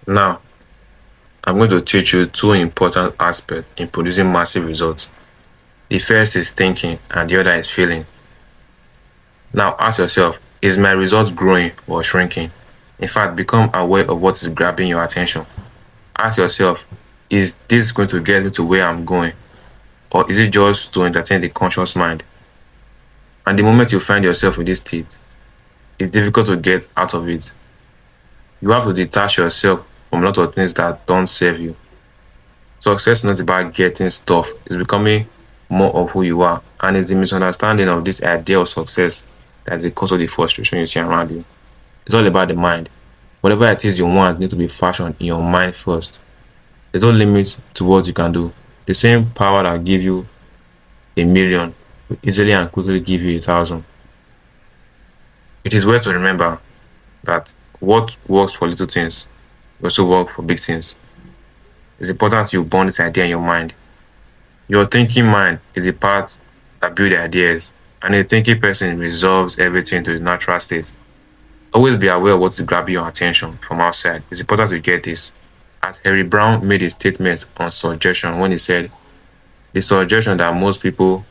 Now, I'm going to teach you two important aspects in producing massive results. The first is thinking and the other is feeling. Now, ask yourself, is my result growing or shrinking? In fact, become aware of what is grabbing your attention. Ask yourself, is this going to get me to where I'm going? Or is it just to entertain the conscious mind? And the moment you find yourself in this state, it's difficult to get out of it. You have to detach yourself from a lot of things that don't serve you. Success is not about getting stuff, it's becoming more of who you are. And it's the misunderstanding of this idea of success that's the cause of the frustration you see around you. It's all about the mind. Whatever it is you want need to be fashioned in your mind first. There's no limit to what you can do. The same power that give you 1,000,000 will easily and quickly give you 1,000. It is worth to remember that what works for little things will also work for big things. It's important you burn this idea in your mind. Your thinking mind is the part that builds ideas, and a thinking person resolves everything to the natural state. Always be aware of what is grabbing your attention from outside. It's important to get this. As Harry Brown made a statement on suggestion when he said, the suggestion that most people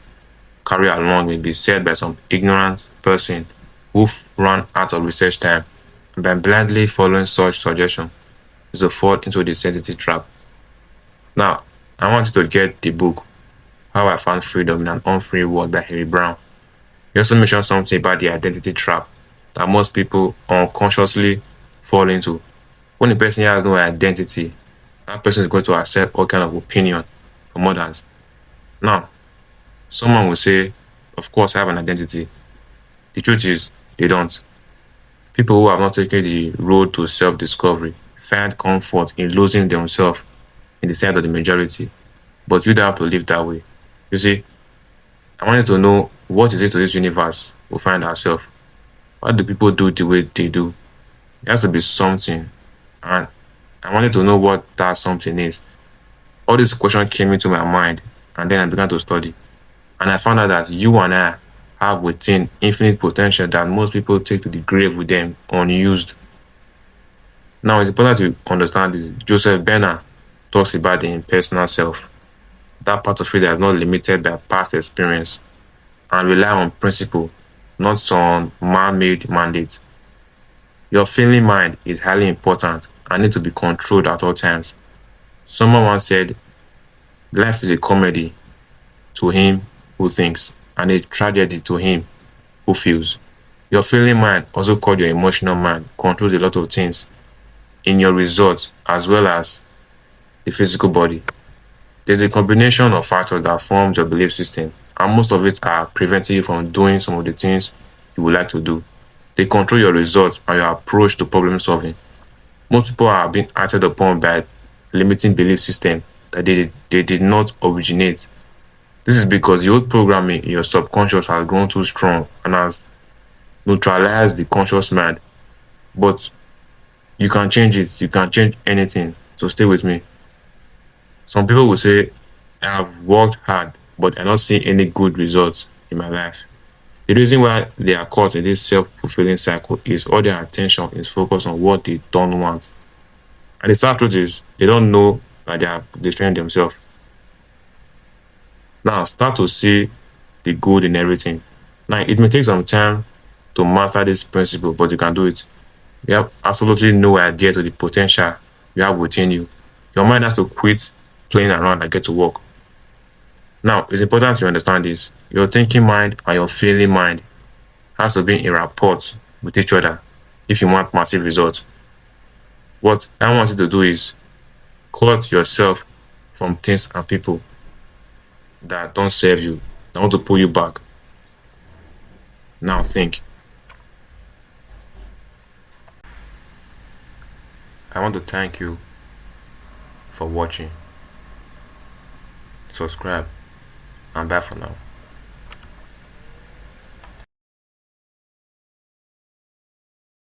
carry along will be said by some ignorant person who ran out of research time, and by blindly following such suggestion is to fall into the sensitive trap. Now, I want you to get the book, How I Found Freedom in an Unfree World by Harry Brown. He also mentioned something about the identity trap that most people unconsciously fall into. When a person has no identity, that person is going to accept all kind of opinion from others. Now, someone will say, of course, I have an identity. The truth is, they don't. People who have not taken the road to self-discovery find comfort in losing themselves in the sight of the majority. But you don't have to live that way. You see, I wanted to know what is it to this universe we find ourselves. Why do people do the way they do? There has to be something. And I wanted to know what that something is. All these questions came into my mind, and then I began to study. And I found out that you and I have within infinite potential that most people take to the grave with them unused. Now, it's important to understand this. Joseph Benner talks about the impersonal self, that part of it that is not limited by past experience and rely on principle, not some man-made mandate. Your feeling mind is highly important and need to be controlled at all times. Someone once said, life is a comedy to him who thinks and a tragedy to him who feels. Your feeling mind, also called your emotional mind, controls a lot of things in your results as well as the physical body. There's a combination of factors that forms your belief system, and most of it are preventing you from doing some of the things you would like to do. They control your results and your approach to problem solving. Most people are being acted upon by limiting belief system that they did not originate. This is because the old programming in your subconscious has grown too strong and has neutralized the conscious mind. But you can change it. You can change anything. So stay with me. Some people will say, I have worked hard, but I'm not seeing any good results in my life. The reason why they are caught in this self-fulfilling cycle is all their attention is focused on what they don't want. And the sad truth is, they don't know that they are destroying themselves. Now, start to see the good in everything. Now, it may take some time to master this principle, but you can do it. You have absolutely no idea to the potential you have within you. Your mind has to quit playing around and get to work. Now, it's important to understand this. Your thinking mind and your feeling mind has to be in rapport with each other if you want massive results. What I want you to do is cut yourself from things and people that don't serve you, that want to pull you back. Now think. I want to thank you for watching. Subscribe and bye for now.